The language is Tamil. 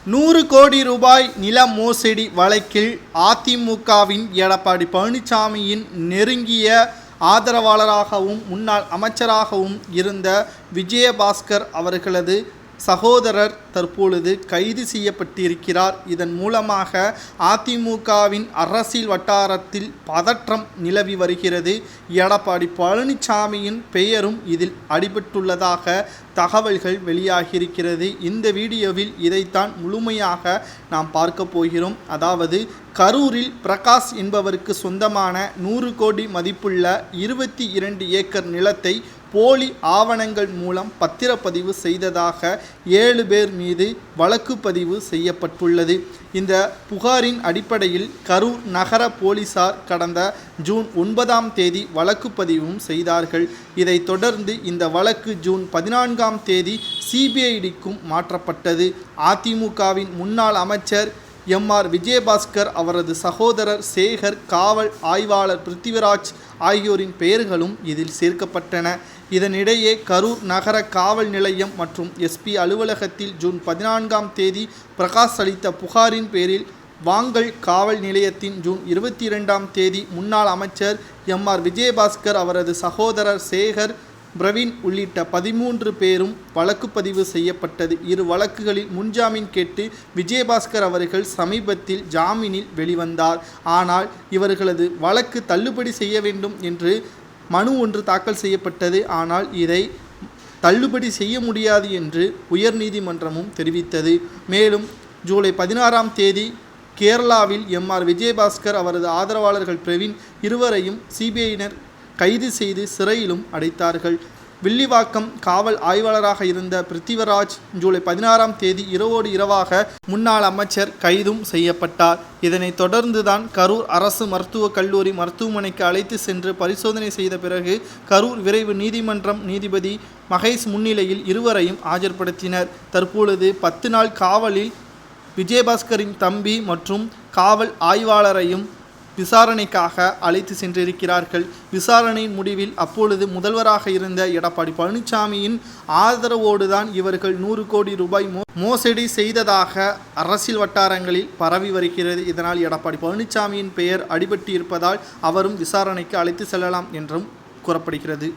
100 கோடி ரூபாய் நில மோசடி வழக்கில் அதிமுகவின் எடப்பாடி பழனிசாமியின் நெருங்கிய ஆதரவாளராகவும் முன்னாள் அமைச்சராகவும் இருந்த விஜயபாஸ்கர் அவர்களது சகோதரர் தற்பொழுது கைது செய்யப்பட்டிருக்கிறார். இதன் மூலமாக அதிமுகவின் அரசியல் வட்டாரத்தில் பதற்றம் நிலவி வருகிறது. எடப்பாடி பழனிசாமியின் பெயரும் இதில் அடிபட்டுள்ளதாக தகவல்கள் வெளியாகியிருக்கிறது. இந்த வீடியோவில் இதைத்தான் முழுமையாக நாம் பார்க்க போகிறோம். அதாவது கரூரில் பிரகாஷ் என்பவருக்கு சொந்தமான 100 கோடி மதிப்புள்ள 22 ஏக்கர் நிலத்தை போலி ஆவணங்கள் மூலம் பத்திரப்பதிவு செய்ததாக 7 பேர் மீது வழக்கு பதிவு செய்யப்பட்டுள்ளது. இந்த புகாரின் அடிப்படையில் கரூர் நகர போலீசார் கடந்த ஜூன் 9ஆம் தேதி வழக்கு பதிவும் செய்தார்கள். இதைத் தொடர்ந்து இந்த வழக்கு ஜூன் 14ஆம் தேதி சிபிஐடிக்கும் மாற்றப்பட்டது. அதிமுகவின் முன்னாள் அமைச்சர் எம்.ஆர். விஜயபாஸ்கர், அவரது சகோதரர் சேகர், காவல் ஆய்வாளர் பிருத்திவிராஜ் ஆகியோரின் பெயர்களும் இதில் சேர்க்கப்பட்டன. இதனிடையே கரூர் நகர காவல் நிலையம் மற்றும் எஸ்பி அலுவலகத்தில் ஜூன் 14ஆம் தேதி பிரகாஷ் அளித்த புகாரின் பேரில் வாங்கல் காவல் நிலையத்தின் ஜூன் 22ஆம் தேதி முன்னாள் அமைச்சர் எம்.ஆர். விஜயபாஸ்கர், அவரது சகோதரர் சேகர், பிரவீன் உள்ளிட்ட 13 பேரும் வழக்கு பதிவு செய்யப்பட்டது. இரு வழக்குகளில் முன்ஜாமீன் கேட்டு விஜயபாஸ்கர் அவர்கள் சமீபத்தில் ஜாமீனில் வெளிவந்தார். ஆனால் இவர்களது வழக்கு தள்ளுபடி செய்ய வேண்டும் என்று மனு ஒன்று தாக்கல் செய்யப்பட்டது. ஆனால் இதை தள்ளுபடி செய்ய முடியாது என்று உயர்நீதிமன்றமும் தெரிவித்தது. மேலும் ஜூலை 16ஆம் தேதி கேரளாவில் எம்.ஆர். விஜயபாஸ்கர், அவரது ஆதரவாளர்கள் பிரவீன் இருவரையும் சிபிஐயினர் கைது செய்து சிறையிலும் அடைத்தார்கள். வில்லிவாக்கம் காவல் ஆய்வாளராக இருந்த பிருத்திவிராஜ் ஜூலை 16ஆம் தேதி இரவோடு இரவாக முன்னாள் அமைச்சர் கைதும் செய்யப்பட்டார். இதனைத் தொடர்ந்துதான் கரூர் அரசு மருத்துவக் கல்லூரி மருத்துவமனைக்கு அழைத்து சென்று பரிசோதனை செய்த பிறகு கரூர் விரைவு நீதிமன்றம் நீதிபதி மகேஷ் முன்னிலையில் இருவரையும் ஆஜர்படுத்தினர். தற்பொழுது 10 நாள் காவலில் விஜயபாஸ்கரின் தம்பி மற்றும் காவல் ஆய்வாளரையும் விசாரணைக்காக அழைத்து சென்றிருக்கிறார்கள். விசாரணையின் முடிவில் அப்பொழுது முதல்வராக இருந்த எடப்பாடி பழனிசாமியின் ஆதரவோடுதான் இவர்கள் 100 கோடி ரூபாய் மோசடி செய்ததாக அரசியல் வட்டாரங்களில் பரவி வருகிறது. இதனால் எடப்பாடி பழனிசாமியின் பெயர் அடிபட்டு இருப்பதால் அவரும் விசாரணைக்கு அழைத்து செல்லலாம் என்றும் கூறப்படுகிறது.